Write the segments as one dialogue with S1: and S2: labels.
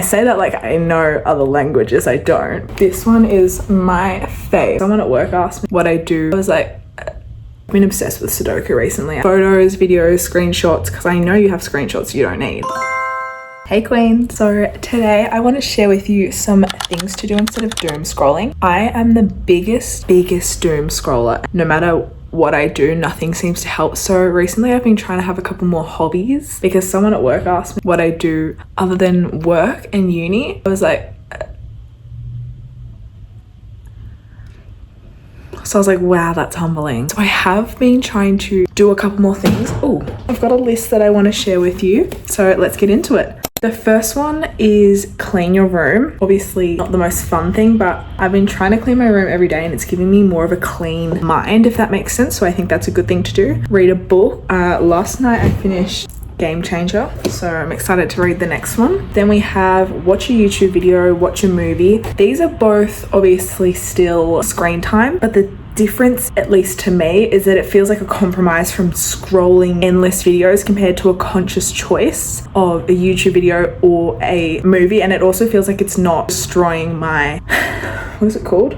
S1: I say that like I know other languages, I don't. This one is my fave. Someone at work asked me what I do. I was like, I've been obsessed with Sudoku recently. Photos, videos, screenshots, because I know you have screenshots you don't need. Hey Queen! So today I want to share with you some things to do instead of doom scrolling. I am the biggest doom scroller. No matter what I do, nothing seems to help. So recently I've been trying to have a couple more hobbies because someone at work asked me what I do other than work and uni. I was like, wow, that's humbling. So I have been trying to do a couple more things. Oh, I've got a list that I want to share with you. So let's get into it. The first one is clean your room. Obviously not the most fun thing, but I've been trying to clean my room every day and it's giving me more of a clean mind, if that makes sense. So I think that's a good thing to do. Read a book. Last night I finished Game Changer, so I'm excited to read the next one. Then we have watch a YouTube video, watch a movie. These are both obviously still screen time, but the difference, at least to me, is that it feels like a compromise from scrolling endless videos compared to a conscious choice of a YouTube video or a movie. And it also feels like it's not destroying my what is it called?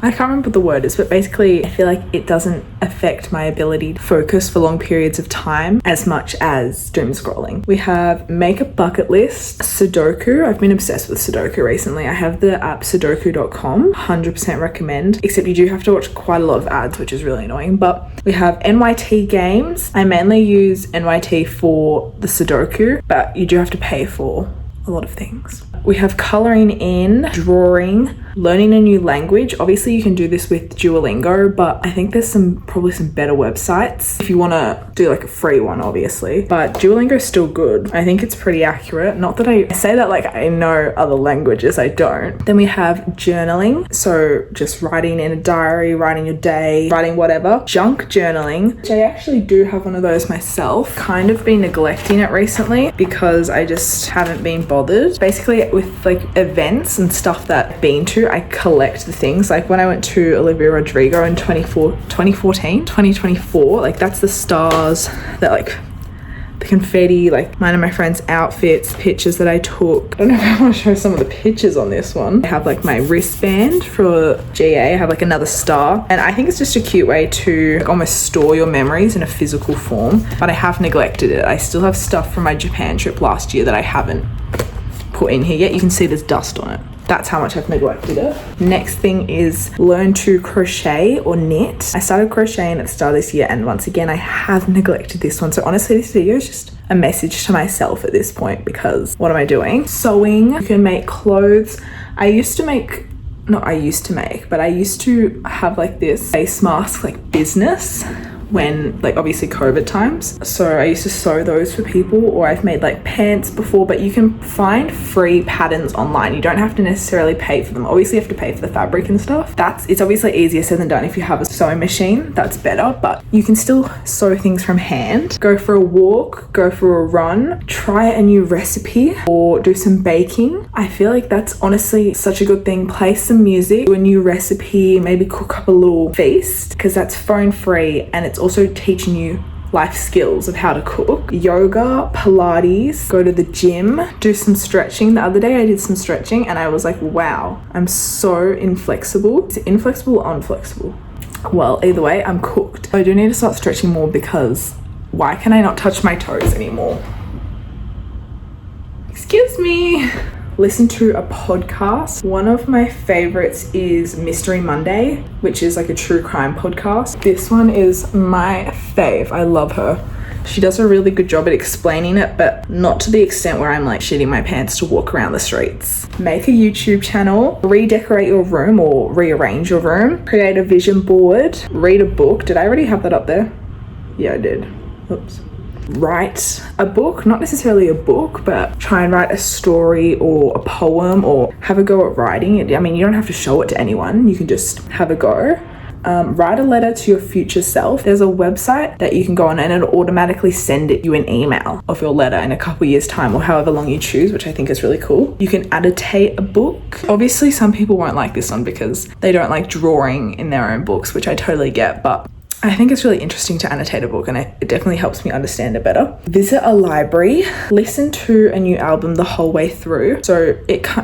S1: I can't remember what the word is, but basically I feel like it doesn't affect my ability to focus for long periods of time as much as doom scrolling. We have make a bucket list, Sudoku. I've been obsessed with Sudoku recently. I have the app sudoku.com, 100% recommend, except you do have to watch quite a lot of ads, which is really annoying. But we have NYT games. I mainly use NYT for the Sudoku, but you do have to pay for a lot of things. We have coloring in, drawing, learning a new language. Obviously you can do this with Duolingo, but I think there's probably some better websites if you want to do like a free one, obviously. But Duolingo is still good. I think it's pretty accurate. Not that I say that like I know other languages, I don't. Then we have journaling. So just writing in a diary, writing your day, writing whatever. Junk journaling, which I actually do have one of those myself. Kind of been neglecting it recently because I just haven't been bothered. Basically with like events and stuff that I've been to, I collect the things. Like when I went to Olivia Rodrigo in 2024, like that's the stars, that like the confetti, like mine and my friends' outfits, pictures that I took. I don't know if I want to show some of the pictures on this one. I have like my wristband for GA. I have like another star, and I think it's just a cute way to like almost store your memories in a physical form, but I have neglected it. I still have stuff from my Japan trip last year that I haven't put in here yet. You can see there's dust on it. That's how much I've neglected it. Next thing is learn to crochet or knit. I started crocheting at the start of this year, and once again I have neglected this one. So honestly this video is just a message to myself at this point, because what am I doing? Sewing. You can make clothes. I used to have like this face mask like business when like obviously COVID times, so I used to sew those for people, or I've made like pants before. But you can find free patterns online. You don't have to necessarily pay for them. Obviously you have to pay for the fabric and stuff. It's obviously easier said than done. If you have a sewing machine, that's better, but you can still sew things from hand. Go for a walk, go for a run, try a new recipe, or do some baking. I feel like that's honestly such a good thing. Play some music, do a new recipe, maybe cook up a little feast, because that's phone free and it's also teaching you life skills of how to cook. Yoga, Pilates, go to the gym, do some stretching. The other day I did some stretching and I was like, wow, I'm so inflexible. Is it inflexible or unflexible? Well, either way, I'm cooked. I do need to start stretching more, because why can I not touch my toes anymore? Excuse me. Listen to a podcast. One of my favorites is Mystery Monday, which is like a true crime podcast. This one is my fave. I love her. She does a really good job at explaining it, but not to the extent where I'm like shitting my pants to walk around the streets. Make a YouTube channel, redecorate your room or rearrange your room, create a vision board, read a book. Did I already have that up there? Yeah, I did. Oops. Write a book, not necessarily a book, but try and write a story or a poem, or have a go at writing it. I mean, you don't have to show it to anyone, you can just have a go. Write a letter to your future self. There's a website that you can go on and it'll automatically send you an email of your letter in a couple years time, or however long you choose, which I think is really cool. You can annotate a book. Obviously some people won't like this one because they don't like drawing in their own books, which I totally get, but I think it's really interesting to annotate a book, and it definitely helps me understand it better. Visit a library, listen to a new album the whole way through. So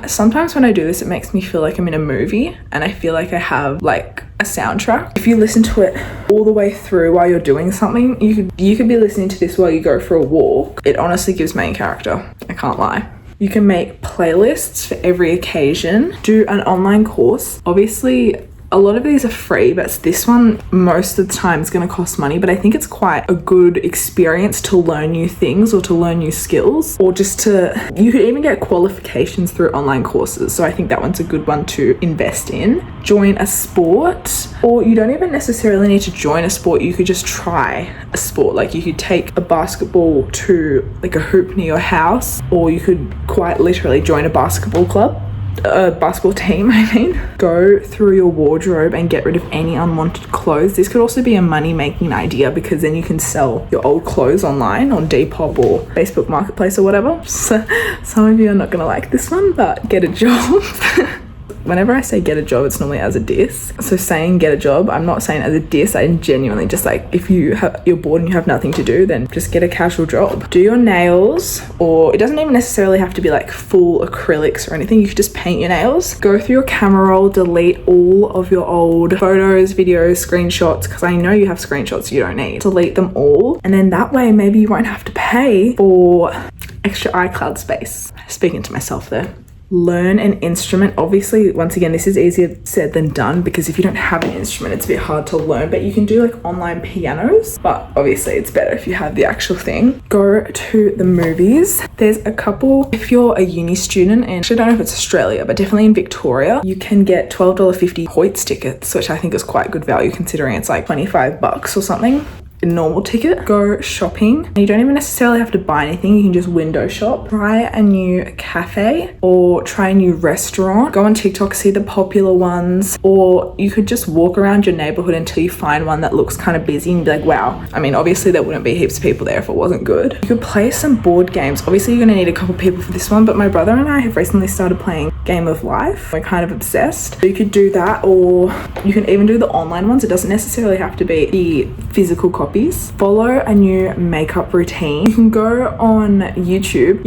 S1: sometimes when I do this, it makes me feel like I'm in a movie and I feel like I have like a soundtrack. If you listen to it all the way through while you're doing something, you could be listening to this while you go for a walk. It honestly gives main character, I can't lie. You can make playlists for every occasion, do an online course. Obviously, a lot of these are free, but this one most of the time is going to cost money, but I think it's quite a good experience to learn new things or to learn new skills, or just you could even get qualifications through online courses. So I think that one's a good one to invest in. Join a sport, or you don't even necessarily need to join a sport. You could just try a sport. Like you could take a basketball to like a hoop near your house, or you could quite literally join a basketball club. A basketball team, I mean. Go through your wardrobe and get rid of any unwanted clothes. This could also be a money-making idea, because then you can sell your old clothes online on Depop or Facebook Marketplace or whatever. So some of you are not gonna like this one, but get a job. Whenever I say get a job, it's normally as a diss. So saying get a job, I'm not saying as a diss. I genuinely just like, if you're bored and you have nothing to do, then just get a casual job. Do your nails, or it doesn't even necessarily have to be like full acrylics or anything. You could just paint your nails. Go through your camera roll, delete all of your old photos, videos, screenshots, because I know you have screenshots you don't need. Delete them all. And then that way, maybe you won't have to pay for extra iCloud space. Speaking to myself there. Learn an instrument. Obviously, once again, this is easier said than done, because if you don't have an instrument, it's a bit hard to learn, but you can do like online pianos, but obviously it's better if you have the actual thing. Go to the movies. There's a couple, if you're a uni student, and I don't know if it's Australia, but definitely in Victoria, you can get $12.50 Hoyts tickets, which I think is quite good value considering it's like $25 or something. Normal ticket. Go shopping. You don't even necessarily have to buy anything. You can just window shop. Try a new cafe or try a new restaurant. Go on TikTok, see the popular ones, or you could just walk around your neighborhood until you find one that looks kind of busy and be like, wow. I mean, obviously there wouldn't be heaps of people there if it wasn't good. You could play some board games. Obviously you're gonna need a couple people for this one, but my brother and I have recently started playing Game of Life. We're kind of obsessed. So you could do that, or you can even do the online ones. It doesn't necessarily have to be the physical copy. Follow a new makeup routine. You can go on YouTube.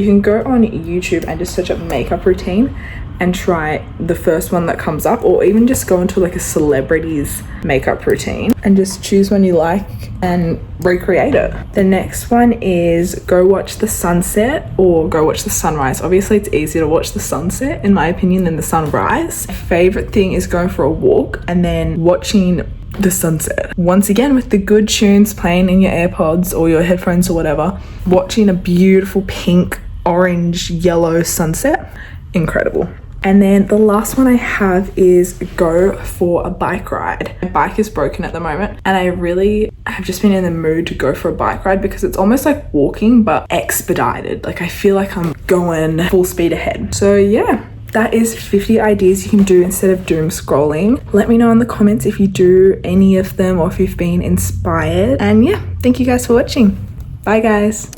S1: And just search up makeup routine and try the first one that comes up, or even just go into like a celebrity's makeup routine and just choose one you like and recreate it. The next one is go watch the sunset or go watch the sunrise. Obviously it's easier to watch the sunset in my opinion than the sunrise. My favorite thing is going for a walk and then watching the sunset. Once again, with the good tunes playing in your AirPods or your headphones or whatever, watching a beautiful pink, orange, yellow sunset. Incredible. And then the last one I have is go for a bike ride. My bike is broken at the moment and I really have just been in the mood to go for a bike ride because it's almost like walking but expedited. Like I feel like I'm going full speed ahead. So yeah. That is 50 ideas you can do instead of doom scrolling. Let me know in the comments if you do any of them or if you've been inspired. And yeah, thank you guys for watching. Bye guys.